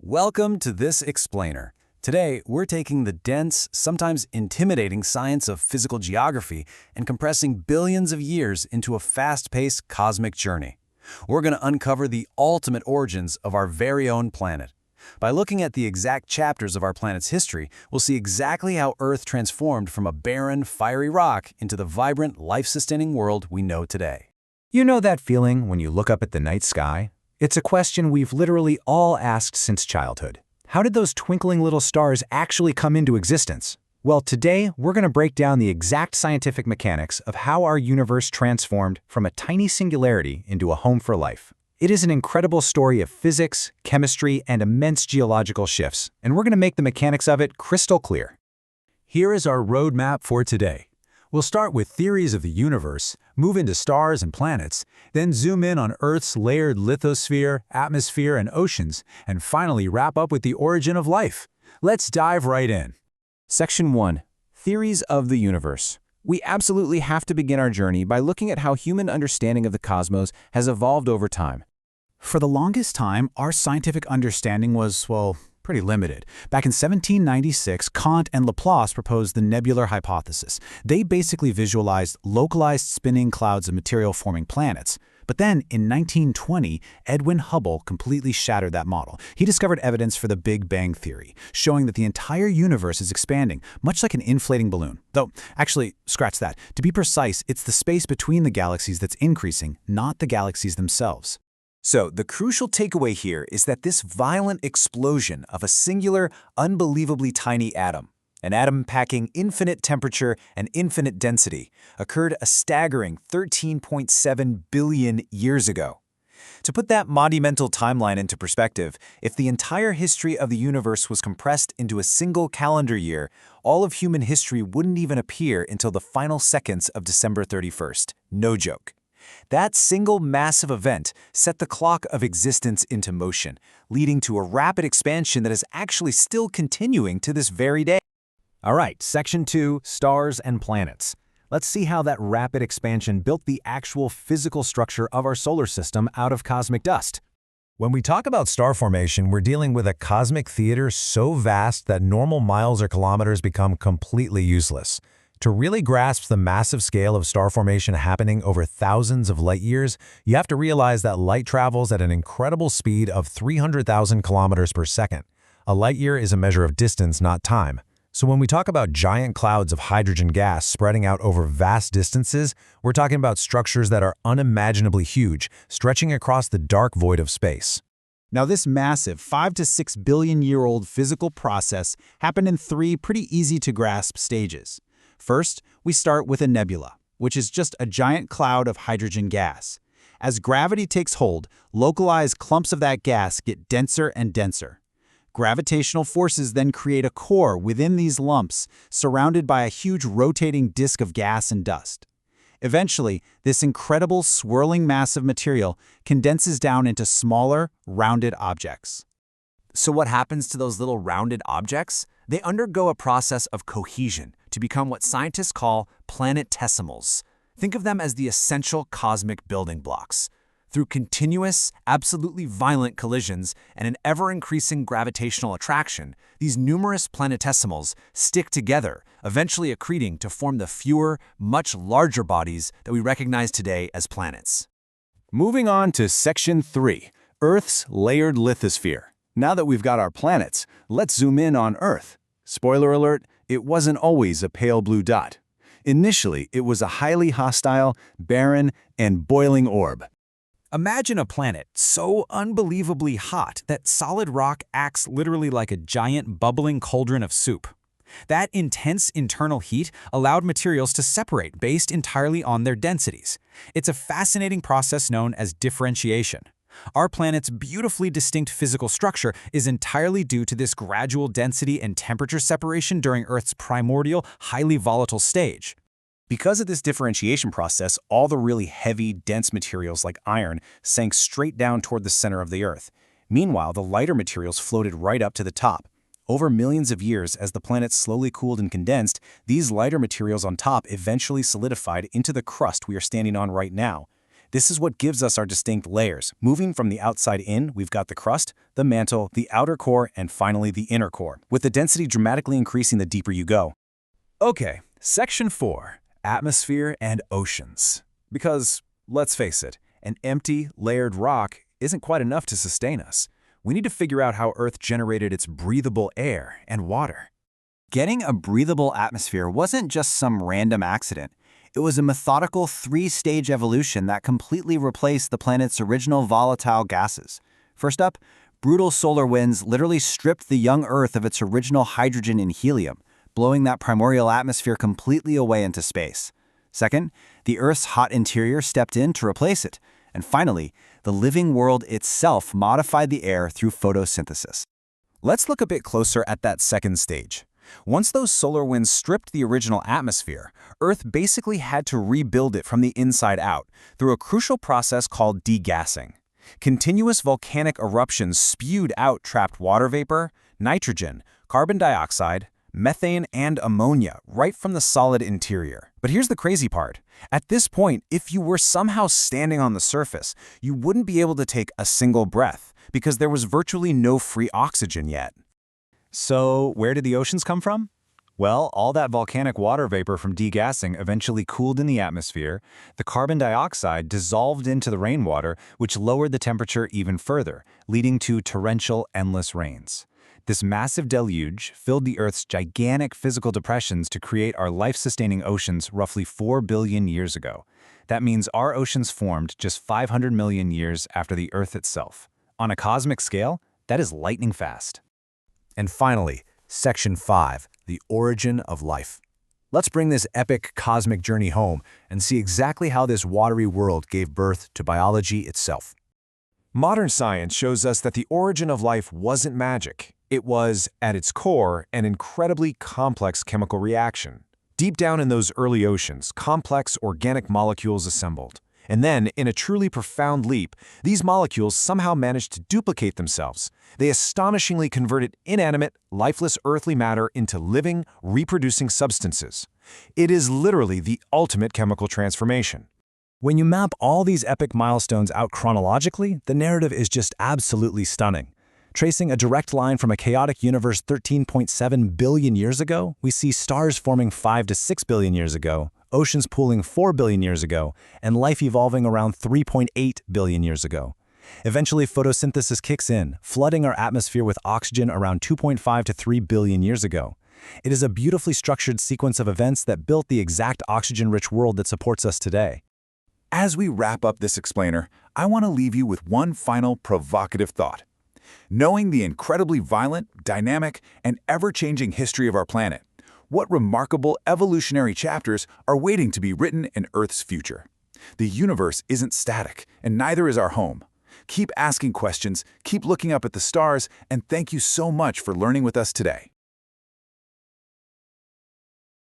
Welcome to this explainer. Today, we're taking the dense, sometimes intimidating science of physical geography and compressing billions of years into a fast-paced cosmic journey. We're going to uncover the ultimate origins of our very own planet. By looking at the exact chapters of our planet's history, we'll see exactly how Earth transformed from a barren, fiery rock into the vibrant, life-sustaining world we know today. You know that feeling when you look up at the night sky? It's a question we've literally all asked since childhood. How did those twinkling little stars actually come into existence? Well, today we're going to break down the exact scientific mechanics of how our universe transformed from a tiny singularity into a home for life. It is an incredible story of physics, chemistry, and immense geological shifts, and we're going to make the mechanics of it crystal clear. Here is our roadmap for today. We'll start with theories of the universe, move into stars and planets, then zoom in on Earth's layered lithosphere, atmosphere, and oceans, and finally wrap up with the origin of life. Let's dive right in. Section 1. Theories of the universe. We absolutely have to begin our journey by looking at how human understanding of the cosmos has evolved over time. For the longest time, our scientific understanding was, well, pretty limited. Back in 1796, Kant and Laplace proposed the nebular hypothesis. They basically visualized localized spinning clouds of material forming planets. But then, in 1920, Edwin Hubble completely shattered that model. He discovered evidence for the Big Bang Theory, showing that the entire universe is expanding, much like an inflating balloon. Though, actually, scratch that. To be precise, it's the space between the galaxies that's increasing, not the galaxies themselves. So, the crucial takeaway here is that this violent explosion of a singular, unbelievably tiny atom, an atom packing infinite temperature and infinite density, occurred a staggering 13.7 billion years ago. To put that monumental timeline into perspective, if the entire history of the universe was compressed into a single calendar year, all of human history wouldn't even appear until the final seconds of December 31st. No joke. That single massive event set the clock of existence into motion, leading to a rapid expansion that is actually still continuing to this very day. All right, Section 2, Stars and Planets. Let's see how that rapid expansion built the actual physical structure of our solar system out of cosmic dust. When we talk about star formation, we're dealing with a cosmic theater so vast that normal miles or kilometers become completely useless. To really grasp the massive scale of star formation happening over thousands of light years, you have to realize that light travels at an incredible speed of 300,000 kilometers per second. A light year is a measure of distance, not time. So when we talk about giant clouds of hydrogen gas spreading out over vast distances, we're talking about structures that are unimaginably huge, stretching across the dark void of space. Now, this massive 5 to 6 billion-year-old physical process happened in 3 pretty easy-to-grasp stages. First, we start with a nebula, which is just a giant cloud of hydrogen gas. As gravity takes hold, localized clumps of that gas get denser and denser. Gravitational forces then create a core within these lumps, surrounded by a huge rotating disk of gas and dust. Eventually, this incredible swirling mass of material condenses down into smaller, rounded objects. So what happens to those little rounded objects? They undergo a process of cohesion to become what scientists call planetesimals. Think of them as the essential cosmic building blocks. Through continuous, absolutely violent collisions and an ever-increasing gravitational attraction, these numerous planetesimals stick together, eventually accreting to form the fewer, much larger bodies that we recognize today as planets. Moving on to Section 3, Earth's layered lithosphere. Now that we've got our planets, let's zoom in on Earth. Spoiler alert, it wasn't always a pale blue dot. Initially, it was a highly hostile, barren, and boiling orb. Imagine a planet so unbelievably hot that solid rock acts literally like a giant bubbling cauldron of soup. That intense internal heat allowed materials to separate based entirely on their densities. It's a fascinating process known as differentiation. Our planet's beautifully distinct physical structure is entirely due to this gradual density and temperature separation during Earth's primordial, highly volatile stage. Because of this differentiation process, all the really heavy, dense materials like iron sank straight down toward the center of the Earth. Meanwhile, the lighter materials floated right up to the top. Over millions of years, as the planet slowly cooled and condensed, these lighter materials on top eventually solidified into the crust we are standing on right now. This is what gives us our distinct layers. Moving from the outside in, we've got the crust, the mantle, the outer core, and finally the inner core, with the density dramatically increasing the deeper you go. Okay, Section 4, Atmosphere and Oceans. Because, let's face it, an empty, layered rock isn't quite enough to sustain us. We need to figure out how Earth generated its breathable air and water. Getting a breathable atmosphere wasn't just some random accident. It was a methodical three-stage evolution that completely replaced the planet's original volatile gases. First up, brutal solar winds literally stripped the young Earth of its original hydrogen and helium, blowing that primordial atmosphere completely away into space. Second, the Earth's hot interior stepped in to replace it. And finally, the living world itself modified the air through photosynthesis. Let's look a bit closer at that second stage. Once those solar winds stripped the original atmosphere, Earth basically had to rebuild it from the inside out through a crucial process called degassing. Continuous volcanic eruptions spewed out trapped water vapor, nitrogen, carbon dioxide, methane, and ammonia right from the solid interior. But here's the crazy part. At this point, if you were somehow standing on the surface, you wouldn't be able to take a single breath because there was virtually no free oxygen yet. So, where did the oceans come from? Well, all that volcanic water vapor from degassing eventually cooled in the atmosphere. The carbon dioxide dissolved into the rainwater, which lowered the temperature even further, leading to torrential, endless rains. This massive deluge filled the Earth's gigantic physical depressions to create our life-sustaining oceans roughly 4 billion years ago. That means our oceans formed just 500 million years after the Earth itself. On a cosmic scale, that is lightning fast. And finally, Section 5, the origin of life. Let's bring this epic cosmic journey home and see exactly how this watery world gave birth to biology itself. Modern science shows us that the origin of life wasn't magic. It was, at its core, an incredibly complex chemical reaction. Deep down in those early oceans, complex organic molecules assembled. And then, in a truly profound leap, these molecules somehow managed to duplicate themselves. They astonishingly converted inanimate, lifeless earthly matter into living, reproducing substances. It is literally the ultimate chemical transformation. When you map all these epic milestones out chronologically, the narrative is just absolutely stunning. Tracing a direct line from a chaotic universe 13.7 billion years ago, we see stars forming 5 to 6 billion years ago, oceans pooling 4 billion years ago, and life evolving around 3.8 billion years ago. Eventually, photosynthesis kicks in, flooding our atmosphere with oxygen around 2.5 to 3 billion years ago. It is a beautifully structured sequence of events that built the exact oxygen-rich world that supports us today. As we wrap up this explainer, I want to leave you with one final provocative thought. Knowing the incredibly violent, dynamic, and ever-changing history of our planet, what remarkable evolutionary chapters are waiting to be written in Earth's future? The universe isn't static, and neither is our home. Keep asking questions, keep looking up at the stars, and thank you so much for learning with us today.